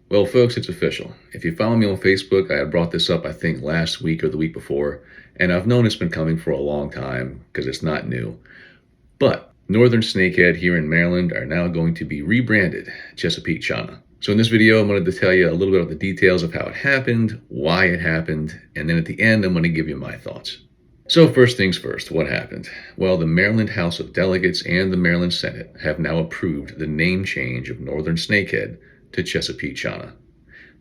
Well, folks, it's official. If you follow me on Facebook, I had brought this up, I think, last week or the week before, and I've known it's been coming for a long time because it's not new. But Northern Snakehead here in Maryland are now going to be rebranded Chesapeake Channa. So in this video, I'm going to tell you a little bit of the details of how it happened, why it happened, and then at the end, I'm going to give you my thoughts. So first things first, what happened? Well, the Maryland House of Delegates and the Maryland Senate have now approved the name change of Northern Snakehead to Chesapeake Channa.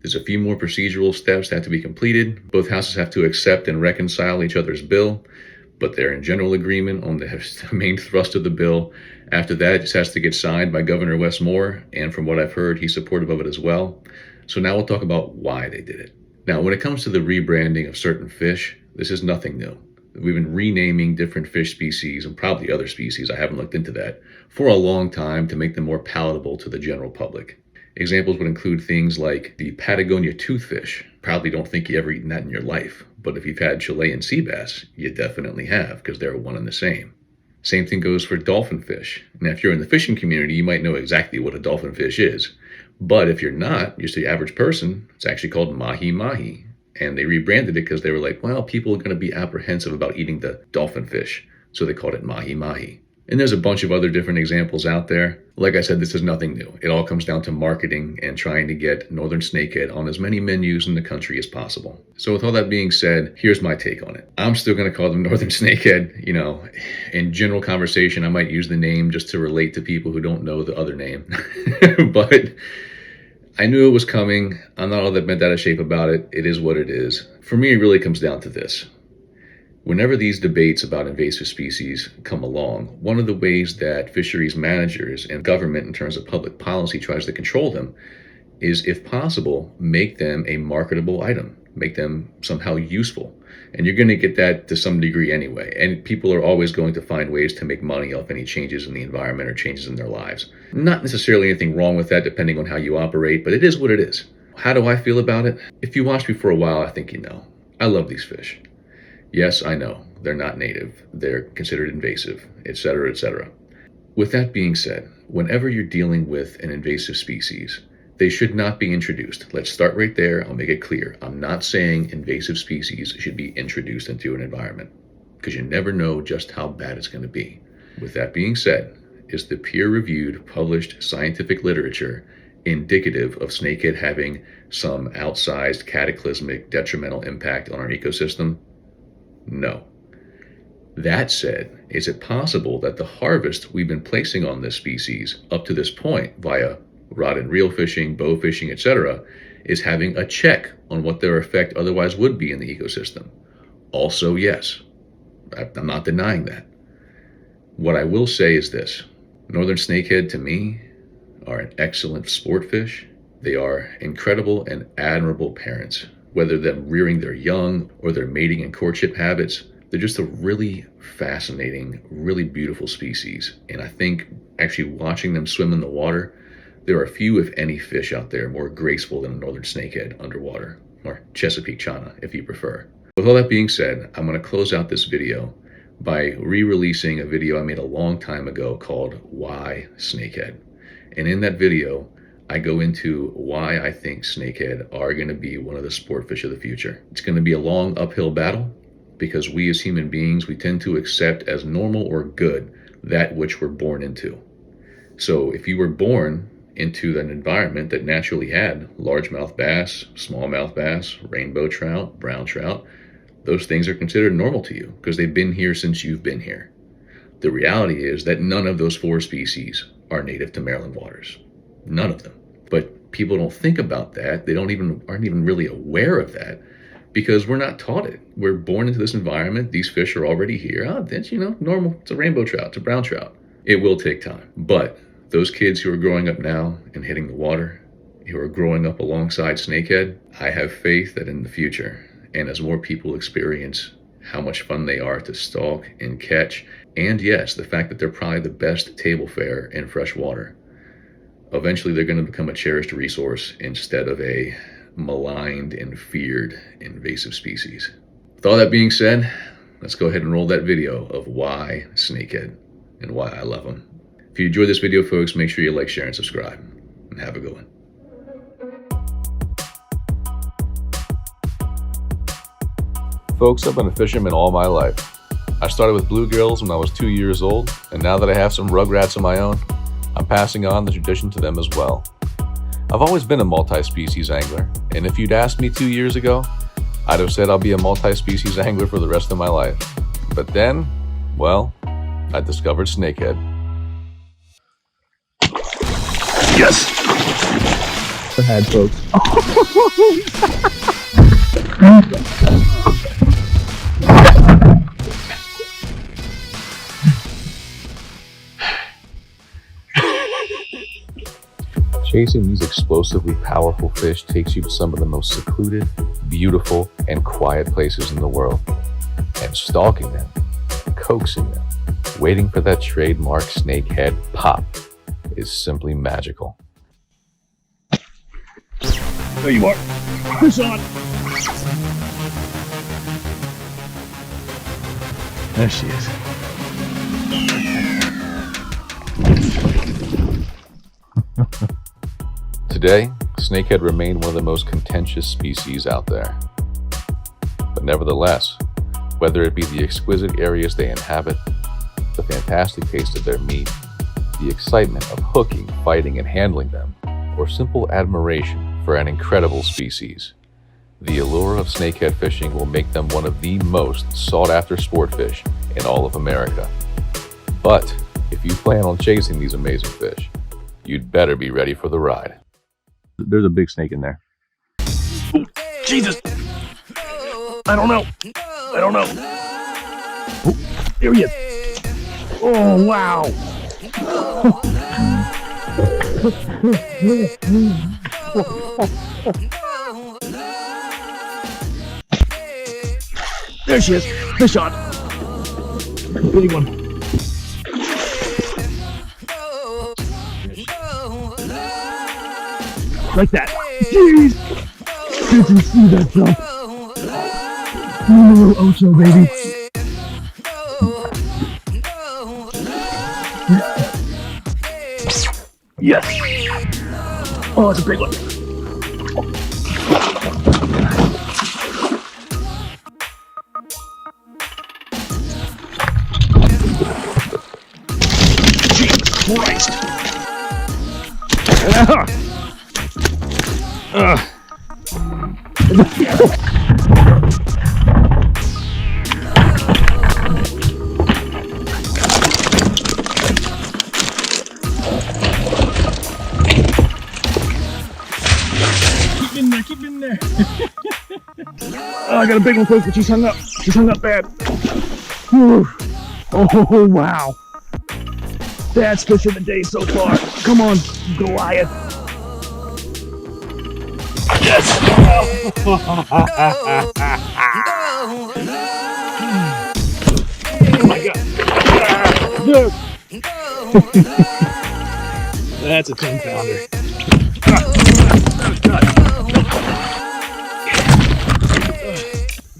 There's a few more procedural steps that have to be completed. Both houses have to accept and reconcile each other's bill, but they're in general agreement on the main thrust of the bill. After that, it just has to get signed by Governor Wes Moore, and from what I've heard, he's supportive of it as well. So now we'll talk about why they did it. Now, when it comes to the rebranding of certain fish, this is nothing new. We've been renaming different fish species and probably other species, I haven't looked into that, for a long time to make them more palatable to the general public. Examples would include things like the Patagonia toothfish. Probably don't think you ever eaten that in your life, but if you've had Chilean sea bass, you definitely have because they're one and the same. Same thing goes for dolphin fish. Now, if you're in the fishing community, you might know exactly what a dolphin fish is. But if you're not, just the average person, it's actually called mahi mahi. And they rebranded it because they were like, well, people are going to be apprehensive about eating the dolphin fish. So they called it mahi mahi. And there's a bunch of other different examples out there. Like I said, this is nothing new. It all comes down to marketing and trying to get Northern Snakehead on as many menus in the country as possible. So with all that being said, here's my take on it. I'm still going to call them Northern Snakehead. You know, in general conversation, I might use the name just to relate to people who don't know the other name. But I knew it was coming. I'm not all that bent out of shape about it. It is what it is. For me, it really comes down to this. Whenever these debates about invasive species come along, one of the ways that fisheries managers and government in terms of public policy tries to control them is, if possible, make them a marketable item, make them somehow useful. And you're going to get that to some degree anyway. And people are always going to find ways to make money off any changes in the environment or changes in their lives. Not necessarily anything wrong with that, depending on how you operate, but it is what it is. How do I feel about it? If you watched me for a while, I think you know. I love these fish. Yes, I know, they're not native, they're considered invasive, etc., etc. With that being said, whenever you're dealing with an invasive species, they should not be introduced. Let's start right there. I'll make it clear. I'm not saying invasive species should be introduced into an environment, because you never know just how bad it's going to be. With that being said, is the peer-reviewed, published scientific literature indicative of snakehead having some outsized, cataclysmic, detrimental impact on our ecosystem? No. That said, is it possible that the harvest we've been placing on this species up to this point via rod and reel fishing, bow fishing, etc., is having a check on what their effect otherwise would be in the ecosystem? Also, yes. I'm not denying that. What I will say is this. Northern snakehead, to me, are an excellent sport fish. They are incredible and admirable parents. Whether them rearing their young or their mating and courtship habits, they're just a really fascinating, really beautiful species. And I think actually watching them swim in the water, there are few, if any, fish out there more graceful than a northern snakehead underwater, or Chesapeake Channa, if you prefer. With all that being said, I'm going to close out this video by re-releasing a video I made a long time ago called Why Snakehead. And in that video, I go into why I think snakehead are going to be one of the sport fish of the future. It's going to be a long uphill battle because we as human beings, we tend to accept as normal or good that which we're born into. So if you were born into an environment that naturally had largemouth bass, smallmouth bass, rainbow trout, brown trout, those things are considered normal to you because they've been here since you've been here. The reality is that none of those four species are native to Maryland waters. None of them. But people don't think about that. They aren't even really aware of that because we're not taught it. We're born into this environment. These fish are already here. Oh, that's, normal. It's a rainbow trout. It's a brown trout. It will take time. But those kids who are growing up now and hitting the water, who are growing up alongside snakehead, I have faith that in the future, and as more people experience how much fun they are to stalk and catch, and yes, the fact that they're probably the best table fare in fresh water, eventually they're going to become a cherished resource instead of a maligned and feared invasive species. With all that being said, let's go ahead and roll that video of why snakehead and why I love them. If you enjoyed this video, folks, make sure you like, share, and subscribe. And have a good one. Folks, I've been a fisherman all my life. I started with bluegills when I was 2 years old, and now that I have some rugrats of my own, I'm passing on the tradition to them as well. I've always been a multi-species angler, and if you'd asked me 2 years ago, I'd have said I'll be a multi-species angler for the rest of my life. But then, well, I discovered snakehead. Yes! The head, folks. Chasing these explosively powerful fish takes you to some of the most secluded, beautiful, and quiet places in the world. And stalking them, coaxing them, waiting for that trademark snakehead pop is simply magical. There you are. Push on. There she is. Today, snakehead remain one of the most contentious species out there. But nevertheless, whether it be the exquisite areas they inhabit, the fantastic taste of their meat, the excitement of hooking, fighting, and handling them, or simple admiration for an incredible species, the allure of snakehead fishing will make them one of the most sought-after sport fish in all of America. But if you plan on chasing these amazing fish, you'd better be ready for the ride. There's a big snake in there. Oh, Jesus! I don't know. Oh, there he is. Oh, wow. There she is. Fish on. Big one. Like that. Jeez! Did you see that jump? Numero ocho, baby. Yes! Oh, it's a big one. Jesus Christ! Keep in there. Oh, I got a big one, folks, but she's hung up. She's hung up bad. Whew. Oh, wow. That's fish of the day so far. Come on, Goliath. Yes! Oh my God. That's a 10-pounder.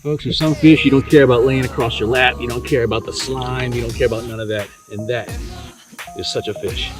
Folks, there's some fish you don't care about laying across your lap, you don't care about the slime, you don't care about none of that. And that is such a fish.